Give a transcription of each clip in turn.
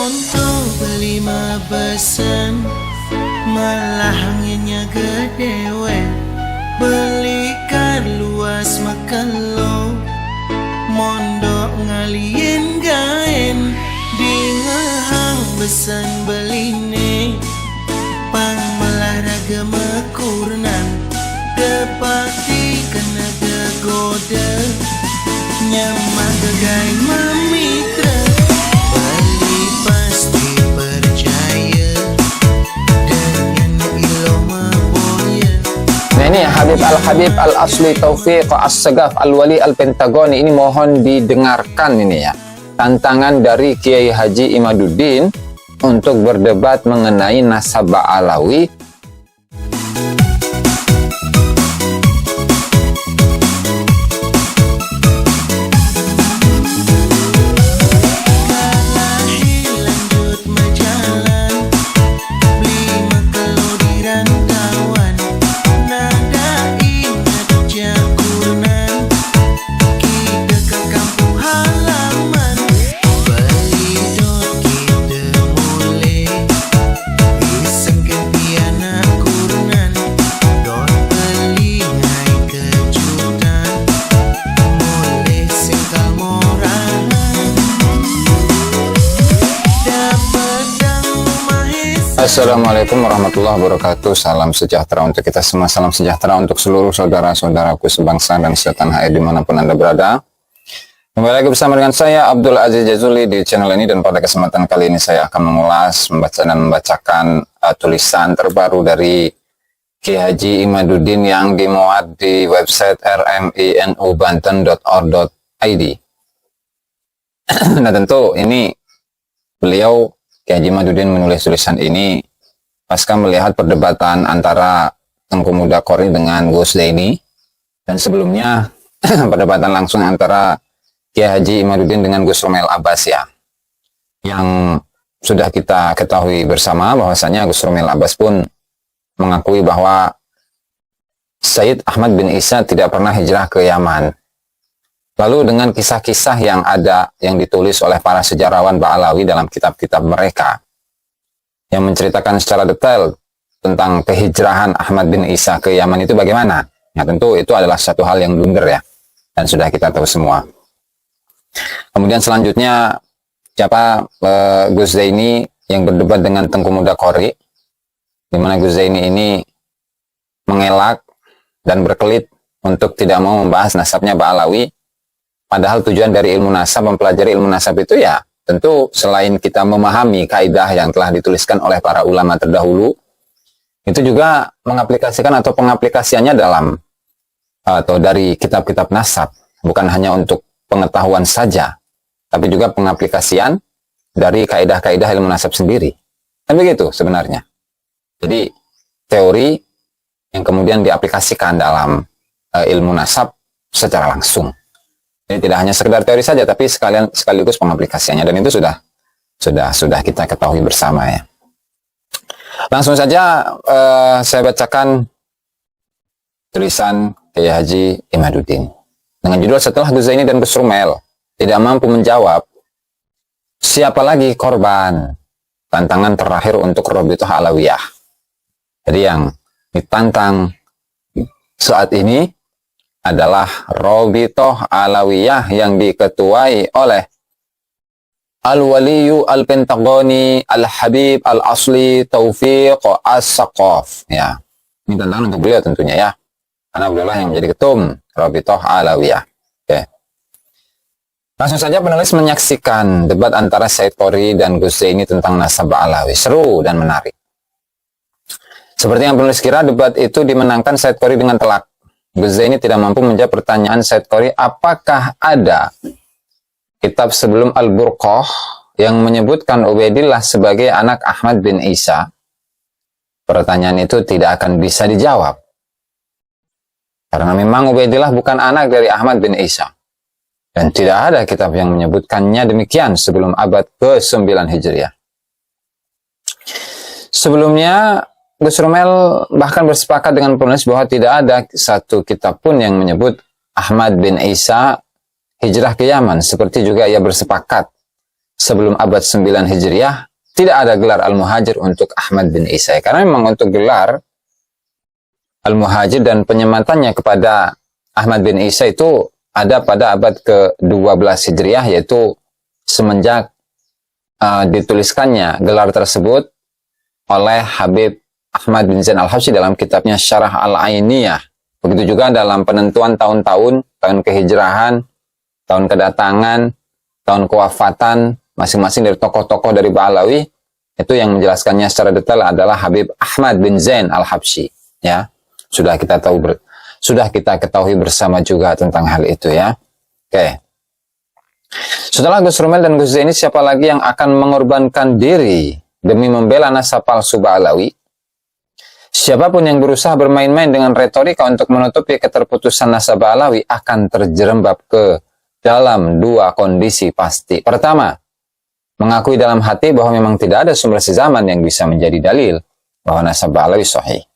Untuk beli besan malah anginnya gede we. Belikan luas makalo mondok ngalien gaen di ngehang besan beline pang melahraga mekurnan depati kena degoda nyaman gegai memitra beli pasti percaya dengan ilo maboya. Nah ini Habib Al-Asli Taufiq As-Sagaf Al-Wali Al-Pentagoni, ini mohon didengarkan ini ya. Tantangan dari Kiai Haji Imaduddin untuk berdebat mengenai nasab Alawi. Assalamualaikum warahmatullahi wabarakatuh. Salam sejahtera untuk kita semua. Salam sejahtera untuk seluruh saudara-saudaraku sebangsa dan setanah air dimanapun Anda berada. Kembali lagi bersama dengan saya Abdul Aziz Jazuli di channel ini, dan pada kesempatan kali ini saya akan mengulas, membaca dan membacakan tulisan terbaru dari Kiai Haji Imaduddin yang dimuat di website rminubanten.org.id. Nah tentu ini beliau Kiai Haji Imaduddin menulis tulisan ini pasca melihat perdebatan antara Tengku Muda Qori dengan Gus Zaini, dan sebelumnya perdebatan langsung antara Kiai Haji Imaduddin dengan Gus Romel Abbas ya, yang sudah kita ketahui bersama bahwasanya Gus Romel Abbas pun mengakui bahwa Sayyid Ahmad bin Isa tidak pernah hijrah ke Yaman. Lalu dengan kisah-kisah yang ada, yang ditulis oleh para sejarawan Ba'alawi dalam kitab-kitab mereka, yang menceritakan secara detail tentang kehijrahan Ahmad bin Isa ke Yaman itu bagaimana? Ya tentu itu adalah satu hal yang blunder ya, dan sudah kita tahu semua. Kemudian selanjutnya, siapa Gus Zaini yang berdebat dengan Tengku Muda Qori, di mana Gus Zaini ini mengelak dan berkelit untuk tidak mau membahas nasabnya Ba'alawi. Padahal tujuan dari ilmu nasab, mempelajari ilmu nasab itu ya tentu selain kita memahami kaidah yang telah dituliskan oleh para ulama terdahulu, itu juga mengaplikasikan atau pengaplikasiannya dalam atau dari kitab-kitab nasab, bukan hanya untuk pengetahuan saja, tapi juga pengaplikasian dari kaidah-kaidah ilmu nasab sendiri. Kan begitu sebenarnya. Jadi teori yang kemudian diaplikasikan dalam ilmu nasab secara langsung. Jadi tidak hanya sekedar teori saja, tapi sekaligus pengaplikasiannya, dan itu sudah kita ketahui bersama ya. Langsung saja saya bacakan tulisan Kiai Haji Imaduddin dengan judul "Setelah Gus Zaini dan Gus Romel tidak mampu menjawab, siapa lagi korban tantangan terakhir untuk Rabithah Alawiyah?" Jadi yang ditantang saat ini adalah Rabithah Alawiyah yang diketuai oleh Al-Waliyu Al-Pentagoni Al-Habib Al-Asli Taufiq As-Sagaf ya. Ini tantangan untuk beliau tentunya ya, karena beliau yang menjadi ketum Rabithah Alawiyah. Oke. Langsung saja penulis menyaksikan debat antara Said Qori dan Gus Zaini tentang nasab Alawi. Seru dan menarik. Seperti yang penulis kira, debat itu dimenangkan Said Qori dengan telak. Gus Zaini tidak mampu menjawab pertanyaan Said Qori, apakah ada kitab sebelum Al-Burqah yang menyebutkan Ubaidillah sebagai anak Ahmad bin Isa. Pertanyaan itu tidak akan bisa dijawab, karena memang Ubaidillah bukan anak dari Ahmad bin Isa, dan tidak ada kitab yang menyebutkannya demikian sebelum abad ke-9 Hijriah. Sebelumnya Gus Romel bahkan bersepakat dengan penulis bahwa tidak ada satu kitab pun yang menyebut Ahmad bin Isa hijrah ke Yaman, seperti juga ia bersepakat sebelum abad 9 Hijriah, tidak ada gelar Al-Muhajir untuk Ahmad bin Isa. Karena memang untuk gelar Al-Muhajir dan penyematannya kepada Ahmad bin Isa itu ada pada abad ke-12 Hijriah, yaitu semenjak dituliskannya gelar tersebut oleh Habib Ahmad bin Zain Al-Habsyi dalam kitabnya Syarah Al-Ainiyah. Begitu juga dalam penentuan tahun-tahun, tahun kehijrahan, tahun kedatangan, tahun kewafatan masing-masing dari tokoh-tokoh dari Ba'alawi, itu yang menjelaskannya secara detail adalah Habib Ahmad bin Zain Al-Habsyi. Ya, sudah kita ketahui bersama juga tentang hal itu ya. Oke. Setelah Gus Rumel dan Gus Zaini, siapa lagi yang akan mengorbankan diri demi membela nasab palsu Ba'alawi? Siapapun yang berusaha bermain-main dengan retorika untuk menutupi keterputusan nasab Ba'alawi akan terjerembab ke dalam dua kondisi pasti. Pertama, mengakui dalam hati bahwa memang tidak ada sumber sezaman yang bisa menjadi dalil bahwa nasab Ba'alawi sahih.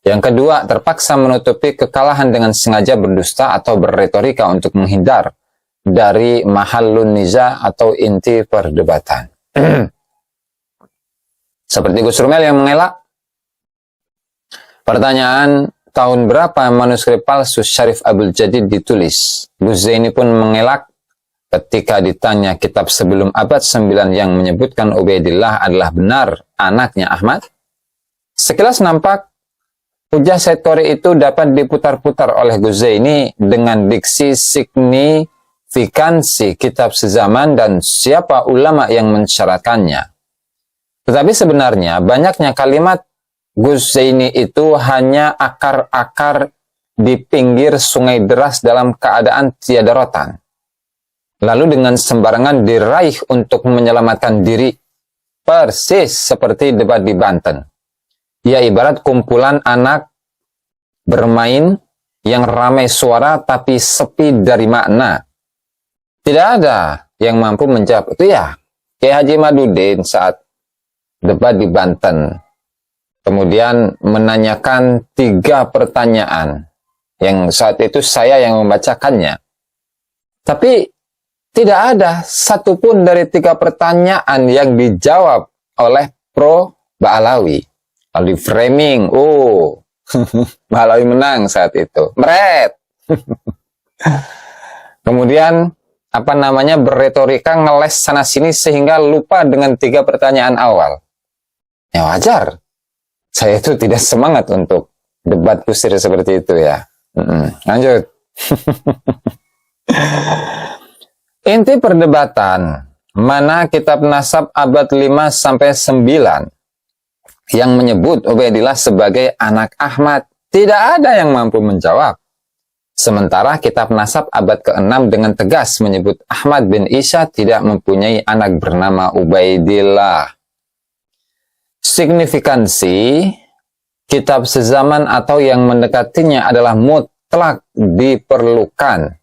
Yang kedua, terpaksa menutupi kekalahan dengan sengaja berdusta atau berretorika untuk menghindar dari mahallun niza atau inti perdebatan. Seperti Gus Rumel yang mengelak. Pertanyaan, tahun berapa manuskrip palsu Syarif Abdul Jadid ditulis? Gus Zaini pun mengelak ketika ditanya kitab sebelum abad 9 yang menyebutkan Ubaidillah adalah benar anaknya Ahmad. Sekilas nampak hujah Said Qori itu dapat diputar-putar oleh Gus Zaini dengan diksi signifikansi kitab sezaman dan siapa ulama yang mensyaratkannya. Tetapi sebenarnya banyaknya kalimat Gus Zaini itu hanya akar-akar di pinggir sungai deras dalam keadaan tiada rotan. Lalu dengan sembarangan diraih untuk menyelamatkan diri, persis seperti debat di Banten. Ia ibarat kumpulan anak bermain yang ramai suara tapi sepi dari makna. Tidak ada yang mampu menjawab. Itu ya, Kiai Haji Madudin saat debat di Banten. Kemudian menanyakan 3 pertanyaan. Yang saat itu saya yang membacakannya. Tapi tidak ada satupun dari 3 pertanyaan yang dijawab oleh pro Ba'alawi. Lalu di framing, Ba'alawi menang saat itu. Meret. Kemudian berretorika ngeles sana sini sehingga lupa dengan 3 pertanyaan awal. Ya wajar. Saya itu tidak semangat untuk debat kusir seperti itu ya. Lanjut. Inti perdebatan, mana kitab nasab abad 5 sampai 9 yang menyebut Ubaidillah sebagai anak Ahmad? Tidak ada yang mampu menjawab. Sementara kitab nasab abad ke-6 dengan tegas menyebut Ahmad bin Isa tidak mempunyai anak bernama Ubaidillah. Signifikansi kitab sezaman atau yang mendekatinya adalah mutlak diperlukan.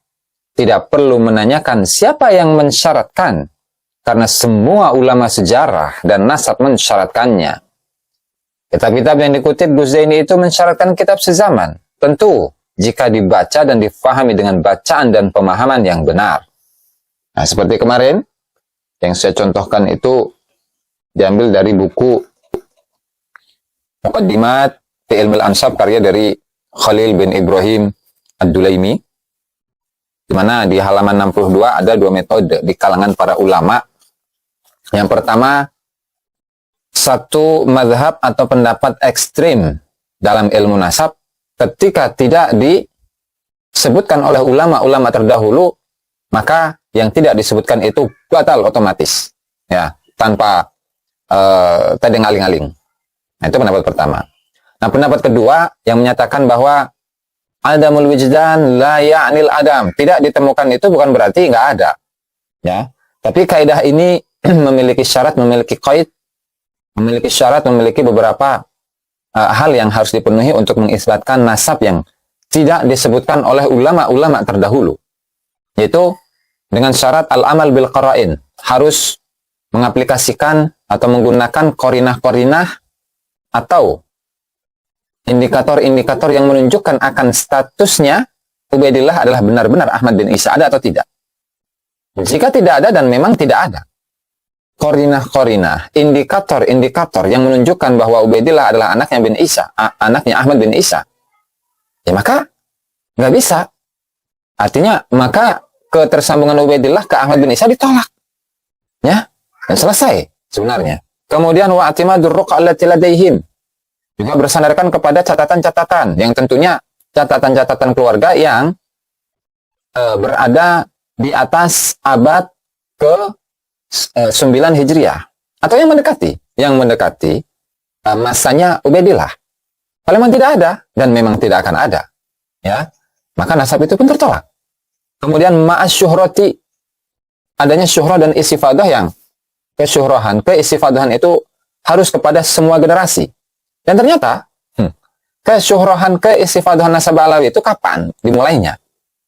Tidak perlu menanyakan siapa yang mensyaratkan, karena semua ulama sejarah dan nasab mensyaratkannya. Kitab-kitab yang dikutip Gus Zaini itu mensyaratkan kitab sezaman. Tentu, jika dibaca dan difahami dengan bacaan dan pemahaman yang benar. Nah, seperti kemarin, yang saya contohkan itu diambil dari buku Muqaddimat fi Ilmil Ansab karya dari Khalil bin Ibrahim Ad-Dulaimi, di mana di halaman 62 ada 2 metode di kalangan para ulama. Yang pertama, satu mazhab atau pendapat ekstrim dalam ilmu nasab ketika tidak disebutkan oleh ulama-ulama terdahulu, maka yang tidak disebutkan itu batal otomatis, ya, tanpa tedeng aling-aling. Nah, itu pendapat pertama. Nah, pendapat kedua yang menyatakan bahwa adamul wijdan la ya'nil adam. Tidak ditemukan itu bukan berarti nggak ada. Ya. Tapi kaidah ini memiliki syarat, memiliki qaid, memiliki syarat, memiliki beberapa hal yang harus dipenuhi untuk mengisbatkan nasab yang tidak disebutkan oleh ulama-ulama terdahulu. Yaitu dengan syarat al-amal bil qara'in. Harus mengaplikasikan atau menggunakan korinah-korinah atau indikator-indikator yang menunjukkan akan statusnya Ubaidillah adalah benar-benar Ahmad bin Isa, ada atau tidak. Jika tidak ada dan memang tidak ada, korinah-korinah, indikator-indikator yang menunjukkan bahwa Ubaidillah adalah anaknya Ahmad bin Isa, ya maka nggak bisa. Artinya maka ketersambungan Ubaidillah ke Ahmad bin Isa ditolak, ya, dan selesai sebenarnya. Kemudian wa atimadur ruqa allati ladaihim, juga bersandarkan kepada catatan-catatan yang tentunya catatan-catatan keluarga yang berada di atas abad ke 9 Hijriah atau yang mendekati masanya Ubaidillah. Kalau memang tidak ada dan memang tidak akan ada, ya, maka nasab itu pun tertolak. Kemudian ma'as syuhrati, adanya syuhrah dan istifadah yang keistifadahan itu harus kepada semua generasi. Dan ternyata kesyuhrahan, keistifadahan nasab Alawi itu kapan dimulainya?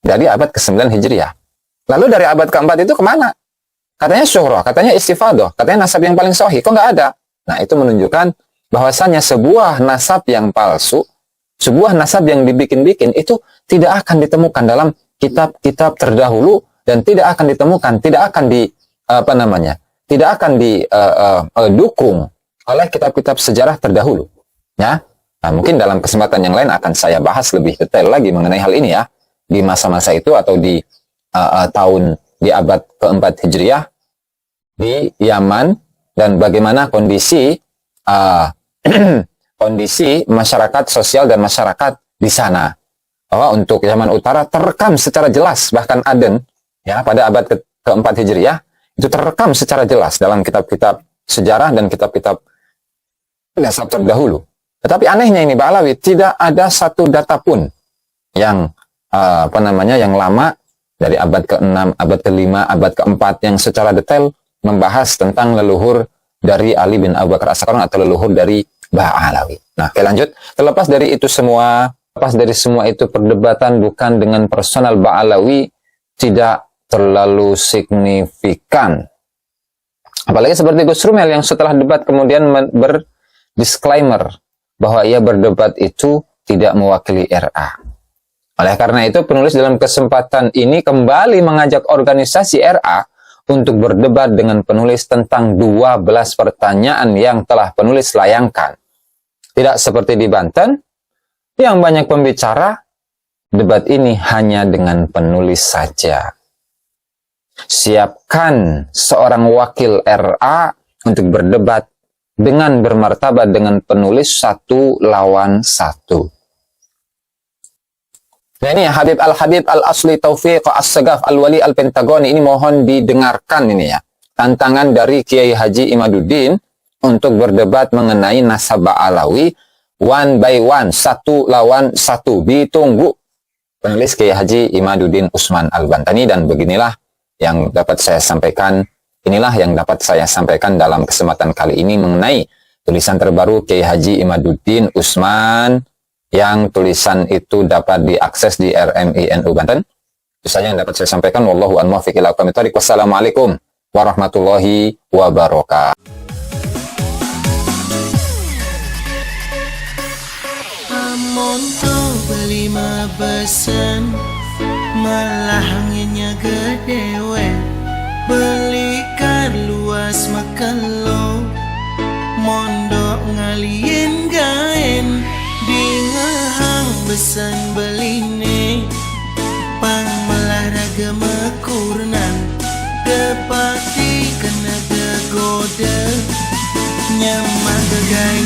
Dari abad ke-9 Hijriah. Lalu dari abad ke-4 itu kemana? Katanya syuhrah, katanya istifadah, katanya nasab yang paling sahih, kok nggak ada? Nah, itu menunjukkan bahwasannya sebuah nasab yang palsu, sebuah nasab yang dibikin-bikin itu tidak akan ditemukan dalam kitab-kitab terdahulu dan tidak akan ditemukan, tidak akan didukung oleh kitab-kitab sejarah terdahulu. Ya, nah, mungkin dalam kesempatan yang lain akan saya bahas lebih detail lagi mengenai hal ini ya, di masa-masa itu atau di di abad ke-4 Hijriah di Yaman dan bagaimana kondisi kondisi masyarakat sosial dan masyarakat di sana. Bahwa untuk Yaman Utara terekam secara jelas, bahkan Aden ya pada abad ke-4 Hijriah itu terekam secara jelas dalam kitab-kitab sejarah dan kitab-kitab nasab terdahulu. Tetapi anehnya ini Ba'alawi tidak ada satu data pun yang yang lama dari abad ke-6, abad ke-5, abad ke-4 yang secara detail membahas tentang leluhur dari Ali bin Abu Bakar As-Sakran atau leluhur dari Ba'alawi. Nah, oke, lanjut. Terlepas dari itu semua, itu perdebatan bukan dengan personal Ba'alawi tidak terlalu signifikan. Apalagi seperti Gus Rumel yang setelah debat kemudian berdisklaimer bahwa ia berdebat itu tidak mewakili RA. Oleh karena itu, penulis dalam kesempatan ini kembali mengajak organisasi RA untuk berdebat dengan penulis tentang 12 pertanyaan yang telah penulis layangkan. Tidak seperti di Banten, yang banyak pembicara, debat ini hanya dengan penulis saja. Siapkan seorang wakil RA untuk berdebat dengan bermartabat dengan penulis 1 lawan 1. Nah ini Habib Al-Asli Taufiq As-Sagaf Al-Wali Al-Pentagoni, ini mohon didengarkan ini ya. Tantangan dari Kiai Haji Imaduddin untuk berdebat mengenai nasab Ba'alawi 1 by 1, 1 lawan 1. Ditunggu. Penulis Kiai Haji Imaduddin Usman Al-Bantani, dan beginilah yang dapat saya sampaikan. Inilah yang dapat saya sampaikan dalam kesempatan kali ini mengenai tulisan terbaru Kiai Haji Imaduddin Usman, yang tulisan itu dapat diakses di RMI NU Banten. Itu saja yang dapat saya sampaikan. Wallahu a'lam bishawab. Ila aqwamit thoriq. Wassalamualaikum warahmatullahi wabarakatuh. Amun tu beli besan, malah anginnya gede we. Belikan luas makan lo, mondok ngaliin gaen. Dingahang besan beline, pang melaraga mekurnan, depati kena degoda, nyamah gagai